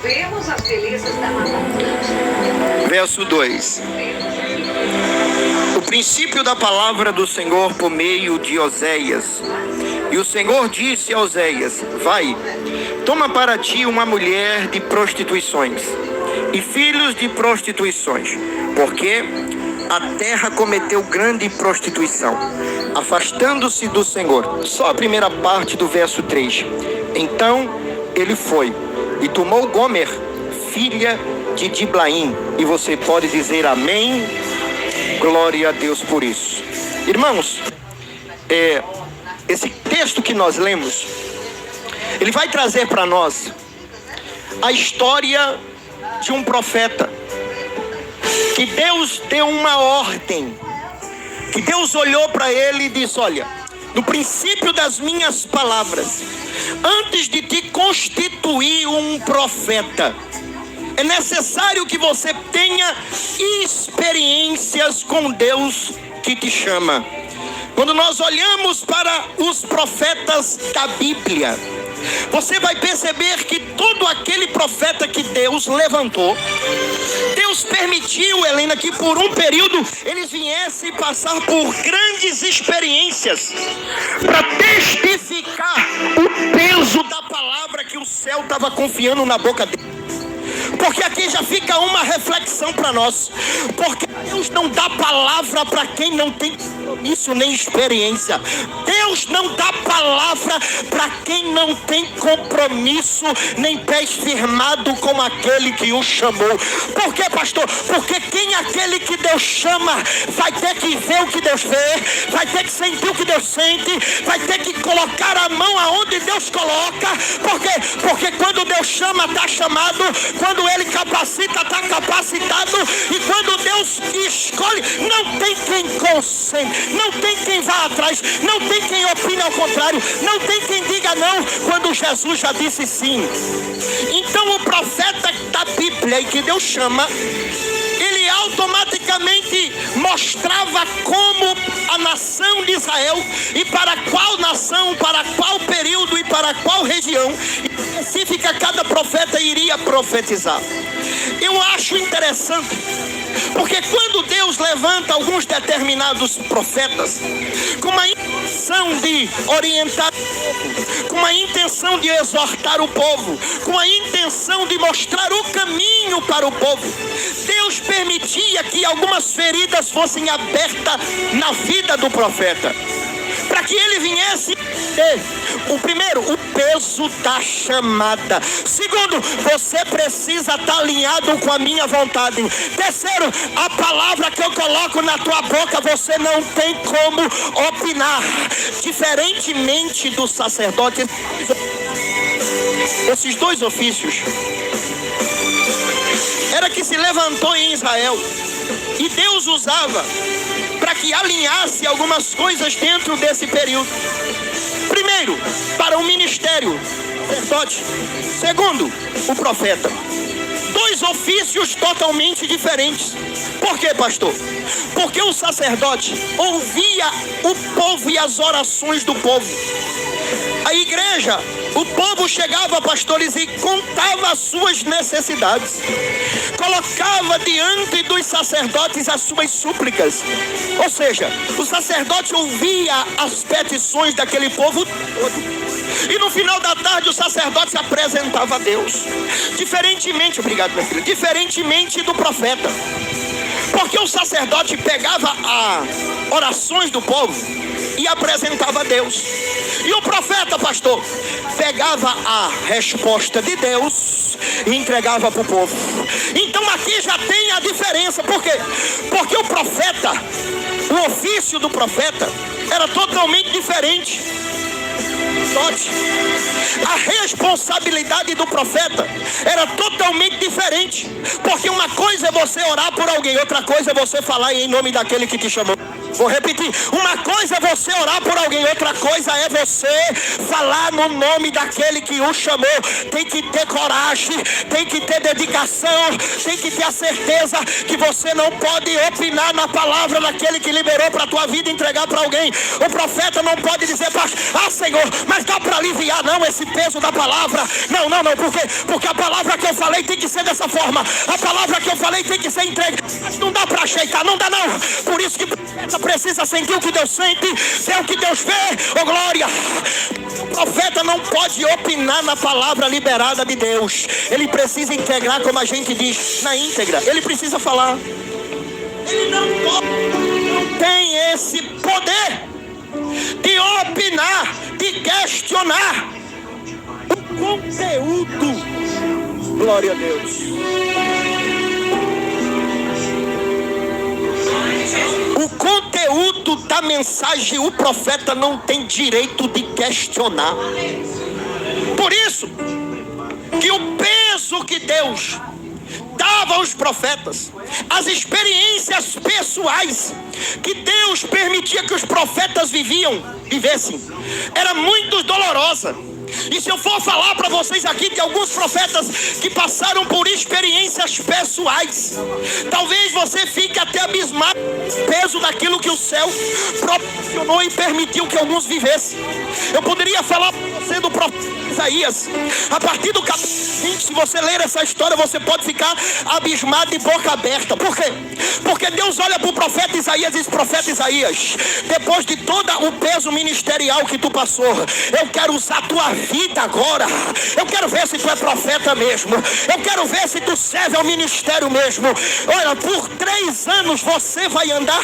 Vemos as belezas da Mata Verso 2. O princípio da palavra do Senhor por meio de Oséias. E o Senhor disse a Oséias: vai, toma para ti uma mulher de prostituições e filhos de prostituições, porque a terra cometeu grande prostituição, afastando-se do Senhor. Só a primeira parte do verso 3. Então ele foi e tomou Gomer, filha de Diblaim. E você pode dizer amém? Glória a Deus por isso. Irmãos, esse texto que nós lemos, ele vai trazer para nós a história de um profeta, que Deus deu uma ordem, que Deus olhou para ele e disse: olha, no princípio das minhas palavras, antes de te constituir um profeta, é necessário que você tenha experiências com Deus que te chama. Quando nós olhamos para os profetas da Bíblia, você vai perceber que todo aquele profeta que Deus levantou, Deus permitiu, Helena, que por um período eles viessem passar por grandes experiências para testificar o peso da palavra que o céu estava confiando na boca dele. Porque aqui já fica uma reflexão para nós. Porque Deus não dá palavra para quem não tem compromisso nem experiência. Deus não dá palavra para quem não tem compromisso nem pés firmado com aquele que o chamou. Por quê, pastor? Porque quem é aquele que Deus chama vai ter que ver o que Deus vê, vai ter que sentir o que Deus sente, vai ter que colocar a mão aonde Deus coloca. Por quê? Porque quando Deus chama, está chamado. Quando Ele capacita, está capacitado. E quando Deus escolhe, não tem quem consente, não tem quem vá atrás, não tem quem opine ao contrário, não tem quem diga não, quando Jesus já disse sim. Então o profeta da Bíblia, e que Deus chama, ele automaticamente mostrava como a nação de Israel, e para qual nação, para qual período e para qual região específica cada profeta iria profetizar. Eu acho interessante, porque quando Deus levanta alguns determinados profetas com uma intenção de orientar o povo, com uma intenção de exortar o povo, com a intenção de mostrar o caminho para o povo, Deus permitia que algumas feridas fossem abertas na vida do profeta, para que ele viesse o primeiro, o peso da chamada. Segundo, você precisa estar alinhado com a minha vontade. Terceiro, a palavra que eu coloco na tua boca, você não tem como opinar. Diferentemente do sacerdote, esses dois ofícios era que se levantou em Israel, e Deus usava para que alinhasse algumas coisas dentro desse período. Primeiro, para o ministério, sacerdote. Segundo, o profeta. Dois ofícios totalmente diferentes. Por quê, pastor? Porque o sacerdote ouvia o povo e as orações do povo. A igreja, o povo chegava, pastores, e contava as suas necessidades, colocava diante dos sacerdotes as suas súplicas. Ou seja, o sacerdote ouvia as petições daquele povo todo, e no final da tarde o sacerdote se apresentava a Deus. Diferentemente, obrigado minha filha, diferentemente do profeta, porque o sacerdote pegava as orações do povo e apresentava a Deus, e o profeta, pastor, pegava a resposta de Deus e entregava para o povo. Então aqui já tem a diferença. Por quê? Porque o profeta, o ofício do profeta era totalmente diferente. Note, a responsabilidade do profeta era totalmente diferente. Porque uma coisa é você orar por alguém, outra coisa é você falar em nome daquele que te chamou. Vou repetir, uma coisa é você orar por alguém, outra coisa é você falar no nome daquele que o chamou. Tem que ter coragem, tem que ter dedicação, tem que ter a certeza que você não pode opinar na palavra daquele que liberou para a tua vida e entregar para alguém. O profeta não pode dizer, Senhor, mas dá para aliviar não esse peso da palavra. Não, porque a palavra que eu falei tem que ser dessa forma, a palavra que eu falei tem que ser entregue, mas não dá para ajeitar, não dá não. Por isso que o profeta precisa sentir o que Deus sente, ver o que Deus vê. Oh glória! O profeta não pode opinar na palavra liberada de Deus. Ele precisa integrar, como a gente diz, na íntegra. Ele precisa falar. Ele não tem esse poder de opinar, de questionar o conteúdo. Glória a Deus. O conteúdo da mensagem, o profeta não tem direito de questionar. Por isso que o peso que Deus dava aos profetas, as experiências pessoais que Deus permitia que os profetas vivessem, era muito dolorosa. E se eu for falar para vocês aqui de alguns profetas que passaram por experiências pessoais, talvez você fique até abismado com o peso daquilo que o céu proporcionou e permitiu que alguns vivessem. Eu poderia falar para você do profeta Isaías, a partir do capítulo 20, se você ler essa história, você pode ficar abismado e boca aberta. Por quê? Porque Deus olha para o profeta Isaías e diz: profeta Isaías, depois de todo o peso ministerial que tu passou, eu quero usar a tua vida agora. Eu quero ver se tu é profeta mesmo. Eu quero ver se tu serve ao ministério mesmo. Olha, por 3 anos você vai andar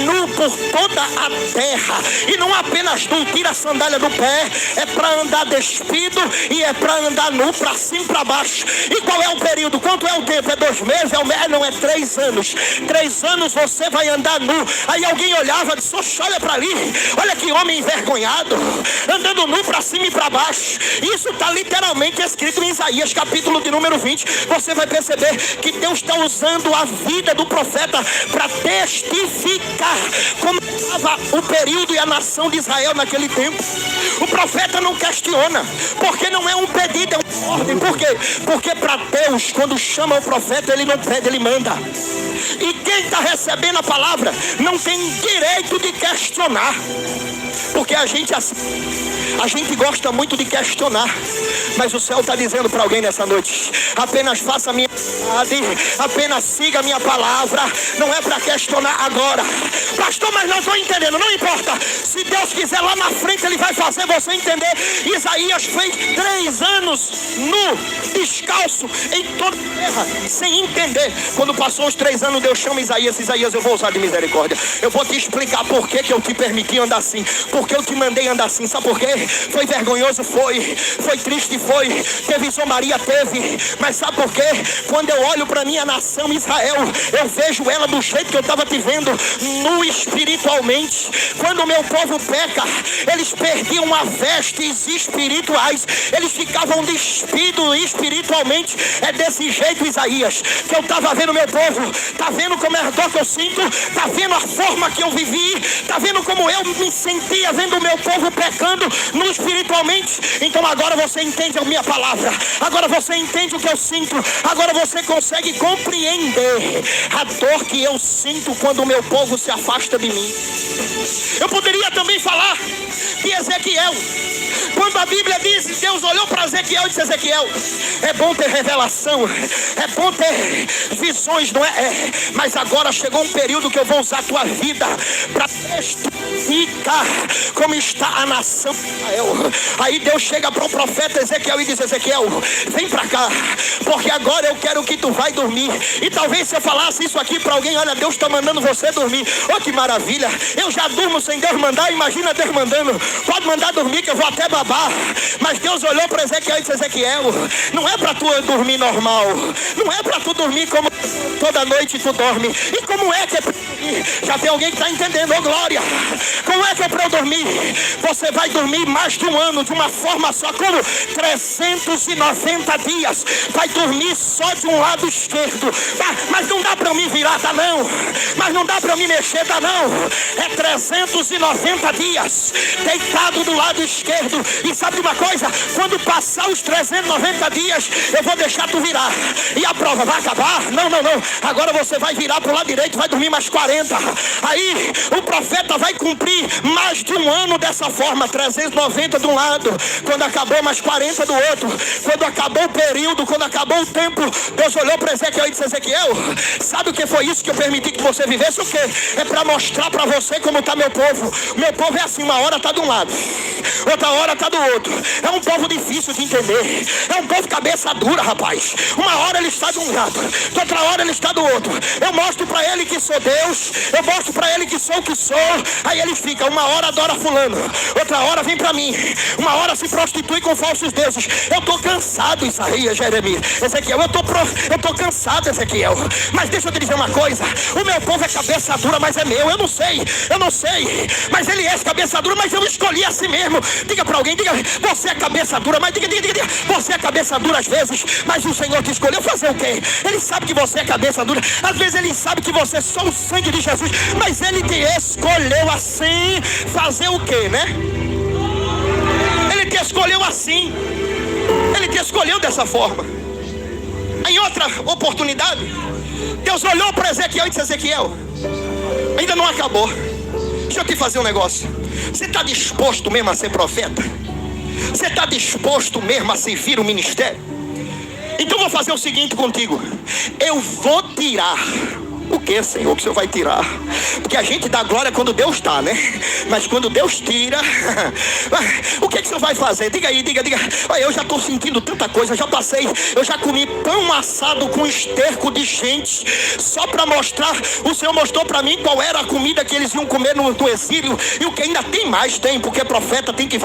nu por toda a terra. E não apenas nu, tira a sandália do pé. É para andar despido e é para andar nu, para cima e para baixo. E qual é o período? Quanto é o tempo? É 2 meses? Não, é 3 anos. 3 anos você vai andar nu. Aí alguém olhava e disse: oxe, olha para ali, olha que homem envergonhado, andando nu para cima e para baixo. Isso está literalmente escrito em Isaías, capítulo de número 20. Você vai perceber que Deus está usando a vida do profeta para testificar como estava o período e a nação de Israel naquele tempo. O profeta não questiona, porque não é um pedido, é uma ordem. Por quê? Porque para Deus, quando chama o profeta, ele não pede, ele manda. E quem está recebendo a palavra não tem direito de questionar. Porque a gente gosta muito de questionar. Mas o céu está dizendo para alguém nessa noite: apenas faça a minha vontade, apenas siga a minha palavra. Não é para questionar agora. Pastor, mas não estou entendendo. Não importa. Se Deus quiser lá na frente, Ele vai fazer você entender. Isaías fez 3 anos nu, descalço, em toda a terra, sem entender. Quando passou os 3 anos, Deus chama Isaías: Isaías, eu vou usar de misericórdia. Eu vou te explicar por que eu te permiti andar assim, porque eu te mandei andar assim. Sabe por quê? Foi vergonhoso? Foi triste? Foi. Teve zombaria? Teve. Mas sabe por quê? Quando eu olho para minha nação Israel, eu vejo ela do jeito que eu estava te vendo, nu espiritualmente. Quando o meu povo peca, eles perdiam as vestes espirituais, eles ficavam despidos espiritualmente. É desse jeito, Isaías, que eu estava vendo o meu povo. Tá vendo como é a dor que eu sinto? Tá vendo a forma que eu vivi? Tá vendo como eu me sentia vendo o meu povo pecando no espiritualmente? Então agora você entende a minha palavra, agora você entende o que eu sinto, agora você consegue compreender a dor que eu sinto quando o meu povo se afasta de mim. Eu poderia também falar de Ezequiel. Quando a Bíblia diz, Deus olhou para Ezequiel e disse: Ezequiel, é bom ter revelação, é bom ter visões, não é? Mas agora chegou um período que eu vou usar a tua vida para testificar como está a nação de Israel. Aí Deus chega para o profeta Ezequiel e diz: Ezequiel, vem para cá, porque agora eu quero que tu vai dormir. E talvez se eu falasse isso aqui para alguém: olha, Deus está mandando você dormir. Oh, que maravilha, eu já durmo sem Deus mandar, imagina Deus mandando. Pode mandar dormir que eu vou até babar. Mas Deus olhou para Ezequiel e disse: Ezequiel, não é para tu dormir normal, não é para tu dormir como toda noite tu dorme. E como é que é aqui. Já tem alguém que está entendendo, ô glória. Como é que é para eu dormir? Você vai dormir mais de um ano de uma forma só, como 390 dias. Vai dormir só de um lado esquerdo. Mas não dá para eu me virar, dá não. Mas não dá para eu me mexer, dá não. É 390 dias deitado do lado esquerdo. E sabe uma coisa? Quando passar os 390 dias, eu vou deixar tu virar. E a prova vai acabar? Não. Agora você vai virar para o lado direito, vai dormir mais 40. Aí o profeta vai cumprir mais de um ano dessa forma, 390 de um lado, quando acabou mais 40 do outro. Quando acabou o período, quando acabou o tempo, Deus olhou para Ezequiel e disse: Ezequiel, sabe o que foi isso que eu permiti que você vivesse? O quê? É para mostrar para você como está meu povo. Meu povo é assim, uma hora está de um lado, outra hora está do outro. É um povo difícil de entender. É um povo cabeça dura, rapaz. Uma hora ele está de um lado, outra hora ele está do outro. Eu mostro para ele que sou Deus, eu mostro para ele que sou o que sou. Aí ele fica, uma hora adora fulano, outra hora vem para mim, uma hora se prostitui com falsos deuses. Eu estou cansado, Isaías, Jeremias, Ezequiel, eu estou cansado, Ezequiel. Mas deixa eu te dizer uma coisa, o meu povo é cabeça dura, mas é meu. Eu não sei, mas ele é cabeça dura, mas eu escolhi assim mesmo. Diga para alguém, diga, você é cabeça dura, mas diga, você é cabeça dura às vezes, mas o Senhor te escolheu fazer o quê? Ele sabe que você é cabeça dura, às vezes ele sabe que você é só o sangue de Jesus, mas ele te escolheu assim, fazer o quê, né? Ele te escolheu assim, ele te escolheu dessa forma. Em outra oportunidade, Deus olhou para Ezequiel e disse: Ezequiel, ainda não acabou. Deixa eu te fazer um negócio. Você está disposto mesmo a ser profeta? Você está disposto mesmo a servir o ministério? Então vou fazer o seguinte contigo: eu vou tirar. O que, Senhor, que o Senhor vai tirar? Porque a gente dá glória quando Deus está, né? Mas quando Deus tira, o que o Senhor vai fazer? Diga aí, diga. Olha, eu já estou sentindo tanta coisa, eu já comi pão assado com esterco de gente, só para mostrar. O Senhor mostrou para mim qual era a comida que eles iam comer no exílio. E o que ainda tem mais, porque profeta tem que ver